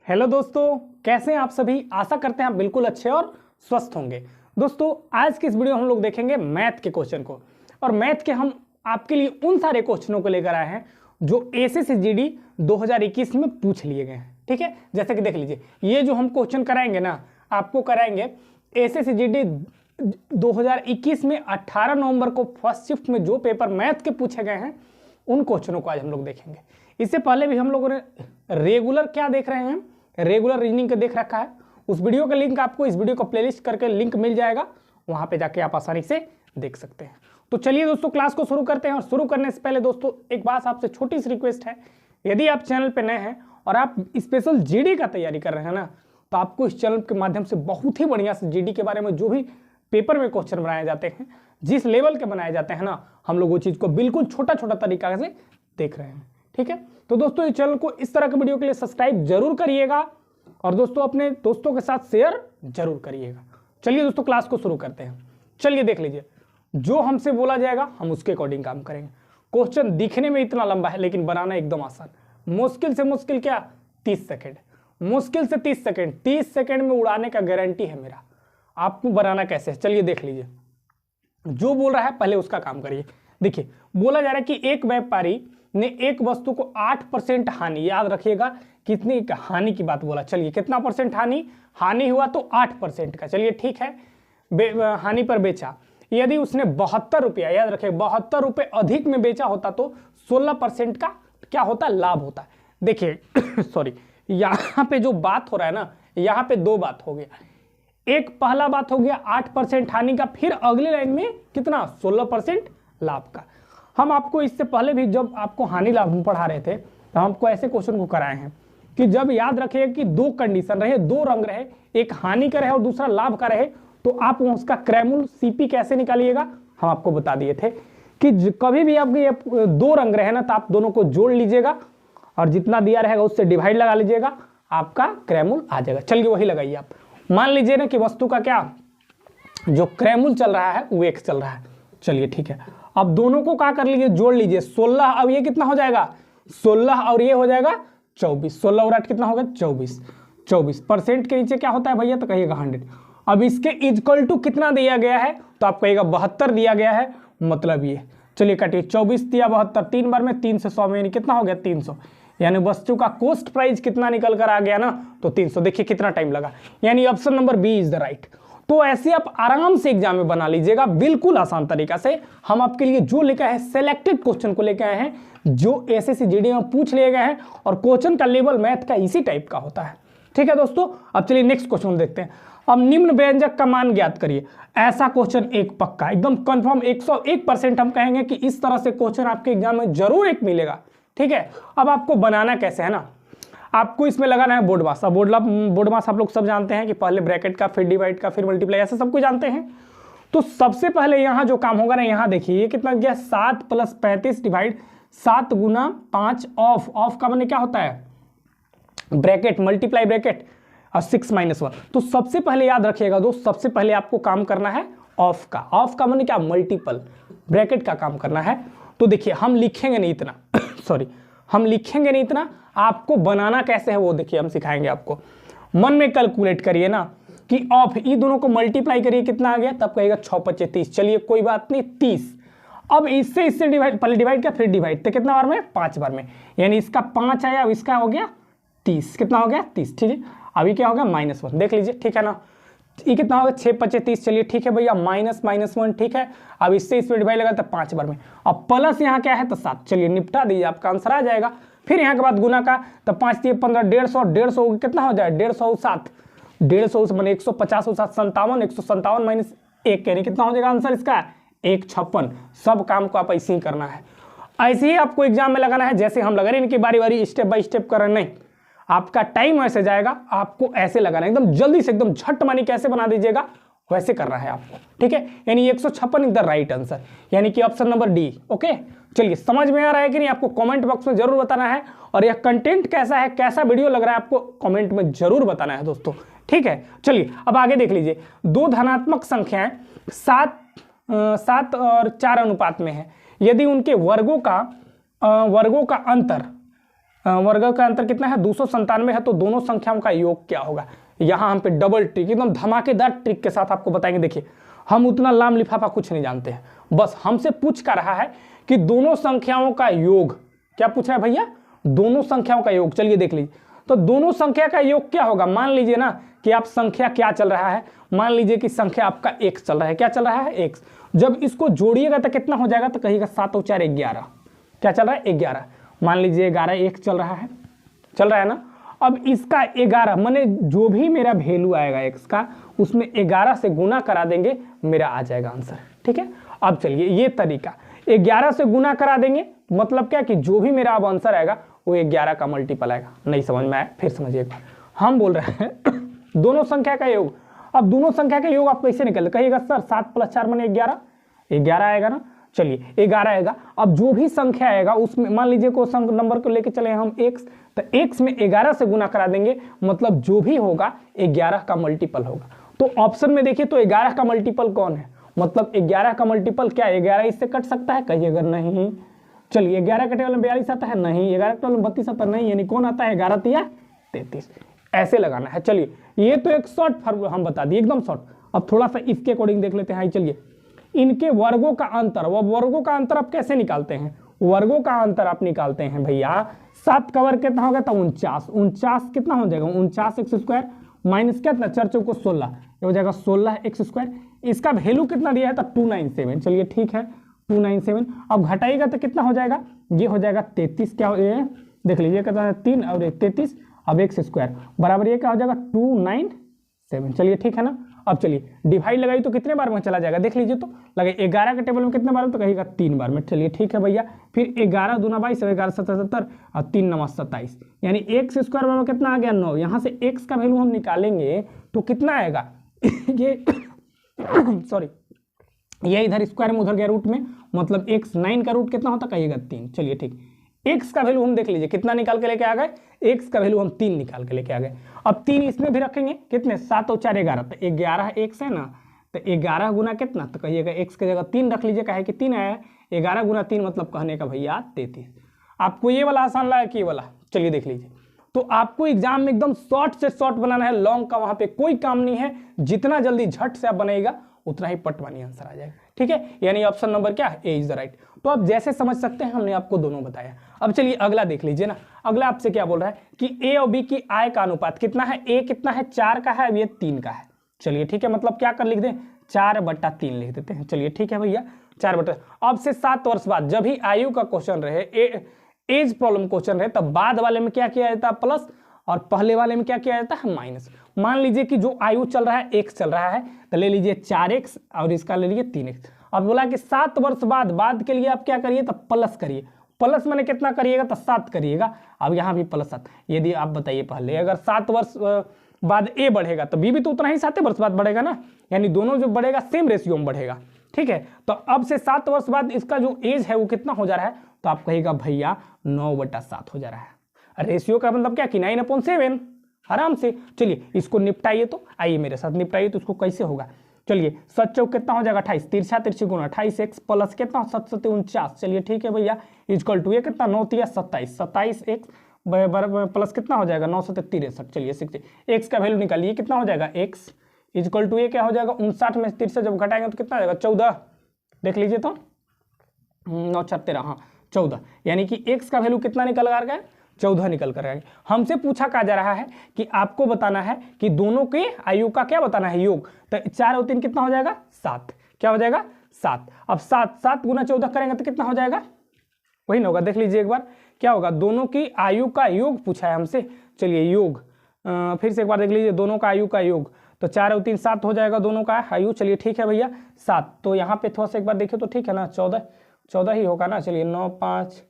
Hello दोस्तों, कैसे हैं आप सभी। आशा करते हैं आप बिल्कुल अच्छे और स्वस्थ होंगे। दोस्तों आज की इस वीडियो में हम लोग देखेंगे मैथ के क्वेश्चन को, और मैथ के हम आपके लिए उन सारे क्वेश्चनों को लेकर आए हैं जो एसएससी जीडी 2021 में पूछ लिए गए हैं। ठीक है, जैसे कि देख लीजिए, ये जो हम क्वेश्चन कराएंगे ना, आपको कराएंगे एसएससी जीडी 2021 में 18 नवंबर को फर्स्ट शिफ्ट में जो पेपर मैथ के पूछे गए हैं उन क्वेश्चनों को आज हम लोग देखेंगे। इससे पहले भी हम लोगों ने रेगुलर क्या देख रहे हैं, रेगुलर रीजनिंग का देख रखा है। उस वीडियो का लिंक आपको इस वीडियो को प्लेलिस्ट करके लिंक मिल जाएगा, वहां पे जाके आप आसानी से देख सकते हैं। तो चलिए दोस्तों क्लास को शुरू करते हैं। और शुरू करने से पहले दोस्तों एक बात आपसे छोटी सी रिक्वेस्ट है, यदि आप चैनल पे नए हैं और आप स्पेशल जीडी का तैयारी कर रहे हैं ना, तो आपको इस चैनल के माध्यम से बहुत ही बढ़िया से जीडी के बारे में जो भी पेपर में क्वेश्चन बनाए जाते हैं, जिस लेवल के बनाए जाते हैं ना, हम लोग वो चीज़ को बिल्कुल छोटा छोटा तरीका से देख रहे हैं। ठीक है, तो दोस्तों इस चैनल को इस तरह के वीडियो के लिए सब्सक्राइब जरूर करिएगा और दोस्तों अपने दोस्तों के साथ शेयर जरूर करिएगा। चलिए दोस्तों क्लास को शुरू करते हैं। चलिए देख लीजिए, जो हमसे बोला जाएगा हम उसके अकॉर्डिंग काम करेंगे। क्वेश्चन दिखने में इतना लंबा है लेकिन बनाना एकदम आसान। मुश्किल से मुश्किल क्या 30 सेकेंड, मुश्किल से 30 सेकेंड, 30 सेकेंड में उड़ाने का गारंटी है मेरा। आपको बनाना कैसे है चलिए देख लीजिए। जो बोल रहा है पहले उसका काम करिए। देखिए बोला जा रहा है कि एक व्यापारी ने एक वस्तु को 8% हानि, याद रखिएगा कितनी हानि की बात बोला। चलिए कितना परसेंट हानि हुआ तो 8% का। चलिए ठीक है, हानि पर बेचा। यदि उसने 72 रुपया, याद रखिए 72 रुपये अधिक में बेचा होता तो 16% का क्या होता, लाभ होता। देखिए सॉरी, यहाँ पे जो बात हो रहा है ना, यहाँ पे दो बात हो गया। एक पहला बात हो गया 8% हानि का, फिर अगली लाइन में कितना 16% लाभ का। हम आपको इससे पहले भी जब आपको हानि लाभ पढ़ा रहे थे तो हमको ऐसे क्वेश्चन को कराए हैं कि जब याद रखिए कि दो कंडीशन रहे, दो रंग रहे, एक हानि का रहे और दूसरा लाभ का रहे, तो आप उसका क्रैमूल सीपी कैसे निकालिएगा हम आपको बता दिए थे कि कभी भी आपके ये दो रंग रहे ना तो आप दोनों को जोड़ लीजिएगा और जितना दिया रहेगा उससे डिवाइड लगा लीजिएगा, आपका क्रैमूल आ जाएगा। चलिए वही लगाइए आप। मान लीजिए ना कि वस्तु का क्या जो क्रैमूल चल रहा है वो एक चल रहा है। चलिए ठीक है, अब दोनों को क्या कर लीजिए, जोड़ लीजिए। 16, अब ये कितना हो जाएगा 16 और ये हो जाएगा 24। 16 और 8 कितना होगा 24। 24% के नीचे क्या होता है भैया, तो कहिएगा 100। अब इसके इक्वल टू कितना दिया गया है तो आप कहिएगा 72 दिया गया है, मतलब ये। चलिए काटिए, 24 दिया 72, 3 बार में 3 से 100 में यानी कितना हो गया 300। यानी वस्तु का कॉस्ट प्राइस कितना निकल कर आ गया ना, तो 300। देखिए कितना टाइम लगा, यानी option number B is the right. तो ऐसे आप आराम से एग्जाम में बना लीजिएगा बिल्कुल आसान तरीका से। हम आपके लिए जो लेकर आए हैं सिलेक्टेड क्वेश्चन को लेकर आए हैं जो एसएससी जीडी में पूछ लिए गए हैं, और क्वेश्चन का लेवल मैथ का इसी टाइप का होता है। ठीक है दोस्तों, अब चलिए नेक्स्ट क्वेश्चन देखते हैं। अब निम्न व्यंजक का मान ज्ञात करिए। ऐसा क्वेश्चन एक पक्का एकदम कंफर्म 101% हम कहेंगे कि इस तरह से क्वेश्चन आपके एग्जाम में जरूर एक मिलेगा। ठीक है, अब आपको बनाना कैसे है ना, आपको इसमें लगाना है बोर्ड मास। बोर्ड मास आप लोग सब जानते हैं कि पहले ब्रैकेट का, फिर डिवाइड का, फिर मल्टीप्लाई, ऐसा सब कुछ जानते हैं। तो सबसे पहले यहाँ जो काम होगा ना, यहाँ देखिए ये कितना गया 7 + 35 डिवाइड 7 × 5 ऑफ का मैंने क्या होता है ब्रैकेट, मल्टीप्लाई ब्रैकेट और 6 - 1। तो सबसे पहले याद रखिएगा दोस्त, सबसे पहले आपको काम करना है ऑफ का। ऑफ का मैंने क्या मल्टीपल ब्रैकेट का काम करना है। तो देखिए हम लिखेंगे नहीं इतना सॉरी, हम लिखेंगे नहीं इतना, आपको बनाना कैसे है वो देखिए हम सिखाएंगे आपको। मन में कैलकुलेट करिए ना कि ऑफ ये दोनों को मल्टीप्लाई करिए, कितना आ गया, तब कहेगा 6 × 5 = 30। चलिए कोई बात नहीं 30। अब इससे डिवाइड, पहले डिवाइड का फिर डिवाइड, तो कितना बार में 5 बार में, यानी इसका 5 आया, अब इसका हो गया 30। कितना हो गया 30। ठीक है, अभी क्या हो गया -1 देख लीजिए। ठीक है ना, ये कितना होगा 6 × 5 = 30। चलिए ठीक है भैया, -1 ठीक है। अब इससे इसमें डिवाइड लगा तो 5 बार में, अब प्लस यहाँ क्या है तो 7। चलिए निपटा दीजिए, आपका आंसर आ जाएगा। फिर यहाँ के बाद गुना का, तो 5 × 3 = 15, 150, 150 कितना हो जाए 150 7, 150 मैंने 150 7 57, 157 - 1 यानी कितना हो जाएगा आंसर इसका 156। सब काम को आप ऐसे ही करना है, ऐसे ही आपको एग्जाम में लगाना है जैसे हम लगा रहे हैं, इनकी बारी बारी स्टेप बाय स्टेप कर रहे नहीं। आपका टाइम ऐसे जाएगा, आपको ऐसे लगाना है एकदम जल्दी से, एकदम झट मानी कैसे बना दीजिएगा वैसे करना है आपको। ठीक है, यानी 156 इज द राइट आंसर, यानी कि ऑप्शन नंबर डी। ओके, चलिए समझ में आ रहा है कि नहीं, आपको कमेंट बॉक्स में जरूर बताना है, और यह कंटेंट कैसा है, कैसा वीडियो लग रहा है आपको कमेंट में जरूर बताना है दोस्तों। ठीक है, चलिए अब आगे देख लीजिए। दो धनात्मक संख्याएं 7 और 4 अनुपात में है। यदि उनके वर्गों का अंतर वर्ग का अंतर कितना है 297 है, तो दोनों संख्याओं का योग क्या होगा। यहाँ हम पे डबल ट्रिक एकदम धमाकेदार ट्रिक के साथ आपको बताएंगे। देखिए हम उतना लाम लिफाफा कुछ नहीं जानते हैं, बस हमसे पूछ कर रहा है कि दोनों संख्याओं का योग, क्या पूछ रहा है भैया, दोनों संख्याओं का योग। चलिए देख लीजिए, तो दोनों संख्या का योग क्या होगा। मान लीजिए ना कि आप संख्या क्या चल रहा है, मान लीजिए कि संख्या आपका x चल रहा है, क्या चल रहा है x। जब इसको जोड़िएगा तो कितना हो जाएगा, तो कहिएगा 7 और 4 11, क्या चल रहा है 11। मान लीजिए 11 एक चल रहा है ना। अब इसका 11 माने जो भी मेरा वैल्यू आएगा x का, उसमें 11 से गुना करा देंगे, मेरा आ जाएगा आंसर। ठीक है, अब चलिए ये तरीका 11 से गुना करा देंगे, मतलब क्या कि जो भी मेरा अब आंसर आएगा वो 11 का मल्टीपल आएगा। नहीं समझ में आया, फिर समझिए एक बार। हम बोल रहे हैं दोनों संख्या का योग। अब दोनों संख्या का योग आप कैसे निकल, कहिएगा सर 7 + 4 माने 11 आएगा ना। चलिए 11 आएगा। अब जो भी संख्या आएगा उसमें मान लीजिए को नंबर को लेके चले हम x, तो x में 11 से गुना करा देंगे, मतलब जो भी होगा 11 का मल्टीपल होगा। तो ऑप्शन में देखिए तो 11 का मल्टीपल कौन है, मतलब 11 का मल्टीपल क्या 11 इससे कट सकता है, कहिएगा नहीं। चलिए 11 कटे वाले में 42 आता है, नहीं। 11 कटे वाले में 32 आता है, नहीं। यानी कौन आता है 11 तिया 33, ऐसे लगाना है। चलिए ये तो एक शॉर्ट फॉर्मूला हम बता दिए, एकदम शॉर्ट। अब थोड़ा सा इसके अकॉर्डिंग देख लेते हैं। चलिए इनके वर्गों का अंतर, वो वर्गों का अंतर आप कैसे निकालते हैं, वर्गों का अंतर आप निकालते हैं भैया। 7 का वर्ग कितना होगा, तो 49 कितना हो जाएगा 49x² माइनस कितना 4 चौको 16, ये हो जाएगा 16x²। इसका वैल्यू कितना दिया है, तो 297। चलिए ठीक है 297। अब घटाइएगा तो कितना हो जाएगा, ये हो जाएगा 33, क्या देख लीजिए कितना है 3 और 33, अब x² बराबर ये क्या हो जाएगा 297। चलिए ठीक है ना। अब चलिए डिवाइड लगाई तो कितने बार में चला जाएगा, देख लीजिए तो लगे 11 के टेबल में कितने बार, तो कहिएगा 3 बार में। चलिए ठीक है भैया। फिर 11 दूना 22, 11 7 70 और 3 9 27, यानी x² बराबर कितना आ गया 9। यहाँ से x का वैल्यू हम निकालेंगे तो कितना आएगा ये सॉरी ये इधर स्क्वायर में उधर गया रूट में, मतलब x 9 का रूट कितना होता कहिएगा 3। चलिए ठीक, x का वैल्यू हम देख लीजिए कितना निकाल के लेके आ गए, x का वैल्यू हम 3 निकाल के लेके आ गए। अब 3 इसमें भी रखेंगे, कितने 7 और 4 11, तो 11 x है ना, तो 11 गुना कितना, तो कहिएगा x की जगह 3 रख लीजिए, काहे कि 3 आया है। 11 गुना 3 मतलब कहने का भैया 33। आपको ये वाला आसान लगा कि ये वाला, चलिए देख लीजिए। तो आपको एग्जाम में एकदम शॉर्ट से शॉर्ट बनाना है, लॉन्ग का वहां पे कोई काम नहीं है। जितना जल्दी झट से आप बनाएगा उतना ही पटवानी आंसर आ जाएगा। ठीक है, यानी ऑप्शन नंबर क्या है, ए इज द राइट। तो आप जैसे समझ सकते हैं हमने आपको दोनों बताया। अब चलिए अगला देख लीजिए ना। अगला आपसे क्या बोल रहा है कि ए और बी की आय का अनुपात कितना है, ए कितना है 4 का है, अब ये 3 का है। चलिए ठीक है, मतलब क्या कर लिख दें 4/3 लिख देते हैं। चलिए ठीक है भैया 4/। अब से 7 वर्ष बाद जब भी आयु का क्वेश्चन रहे, एज प्रॉब्लम क्वेश्चन रहे, तब बाद वाले में क्या किया जाता है प्लस, और पहले वाले में क्या किया जाता है माइनस। मान लीजिए कि जो आयु चल रहा है x चल रहा है, तो ले लीजिए 4x और इसका ले लीजिए 3x। अब बोला कि 7 वर्ष बाद के लिए आप क्या करिए, तो प्लस करिए। प्लस मैंने कितना करिएगा, तो 7 करिएगा। अब यहाँ भी +7। यदि आप बताइए पहले अगर 7 वर्ष बाद a बढ़ेगा तो b भी तो उतना ही 7 वर्ष बाद बढ़ेगा ना, यानी दोनों जो बढ़ेगा सेम रेशियो में बढ़ेगा। ठीक है, तो अब से 7 वर्ष बाद इसका जो एज है वो कितना हो जा रहा है, तो आप कहिएगा भैया 9/7 हो जा रहा है। रेशियो का मतलब क्या कि 9/7 आराम से। चलिए इसको निपटाइए, तो आइए मेरे साथ निपटाइए। तो उसको कैसे होगा, चलिए 7 चौक कितना हो जाएगा 28, तिरछा तिरछी गुना 28x प्लस कितना 7 7 49। चलिए ठीक है भैया, इक्वल टू ये कितना 9 तिया 27, 27x प्लस कितना हो जाएगा 9 7 63। चलिए 60, x का वैल्यू निकालिए कितना हो जाएगा, x इक्वल टू ये क्या हो जाएगा 59 में 63 जब घटाएंगे तो कितना हो जाएगा 14। देख लीजिए तो 9 4 13, हाँ 14, यानी कि x का वैल्यू कितना निकल कर गया 14 निकल कर आएंगे। हमसे पूछा कहा जा रहा है कि आपको बताना है कि दोनों के आयु का क्या बताना है योग, तो 4 और 3 कितना हो जाएगा 7, क्या हो जाएगा 7। अब 7 गुना 14 करेंगे तो कितना हो जाएगा, वही ना होगा। देख लीजिए एक बार क्या होगा, दोनों की आयु का योग पूछा है हमसे। चलिए योग फिर से एक बार देख लीजिए, दोनों का आयु का योग, तो 4 और 3 7 हो जाएगा दोनों का आयु। चलिए ठीक है भैया 7, तो यहाँ पे थोड़ा सा एक बार देखिए तो ठीक है ना 14 ही होगा ना। चलिए 9 5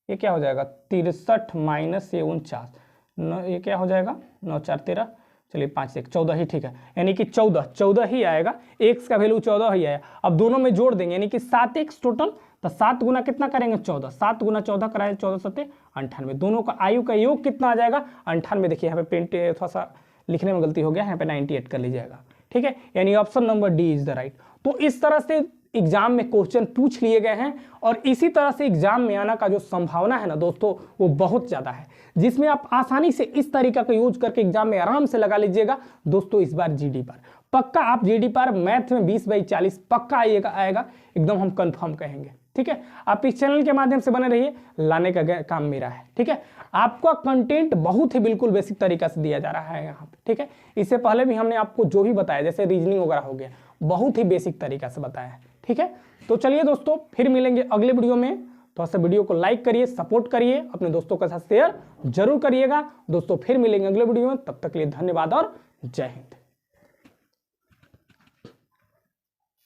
ये क्या हो जाएगा 63 माइनस ये 49, ये क्या हो जाएगा 9 4 13, चलिए 5 1 14 ही ठीक है, यानी कि 14 ही आएगा, x का वैल्यू 14 ही आया। अब दोनों में जोड़ देंगे यानी कि 7x टोटल, तो 7 गुना कितना करेंगे 14, 7 गुना 14 कराए 14 7 98। दोनों का आयु का योग कितना आ जाएगा 98। देखिए यहाँ पे प्रिंट थोड़ा सा लिखने में गलती हो गया, यहाँ पे 98 कर लीजिएगा। ठीक है, यानी option number D is the right. तो इस तरह से एग्जाम में क्वेश्चन पूछ लिए गए हैं और इसी तरह से एग्जाम में आना का जो संभावना है ना दोस्तों वो बहुत ज़्यादा है, जिसमें आप आसानी से इस तरीका का यूज करके एग्जाम में आराम से लगा लीजिएगा। दोस्तों इस बार जीडी पर पक्का आप जीडी पर मैथ में 20/40 पक्का आएगा एकदम, हम कंफर्म कहेंगे। ठीक है, आप इस चैनल के माध्यम से बने रहिए, लाने का काम मेरा है। ठीक है, आपका कंटेंट बहुत ही बिल्कुल बेसिक तरीका से दिया जा रहा है यहाँ पे। ठीक है, इससे पहले भी हमने आपको जो भी बताया जैसे रीजनिंग वगैरह हो गया, बहुत ही बेसिक तरीका से बताया है। ठीक है, तो चलिए दोस्तों फिर मिलेंगे अगले वीडियो में। तो ऐसे वीडियो को लाइक करिए, सपोर्ट करिए, अपने दोस्तों के साथ शेयर जरूर करिएगा। दोस्तों फिर मिलेंगे अगले वीडियो में, तब तक के लिए धन्यवाद और जय हिंद।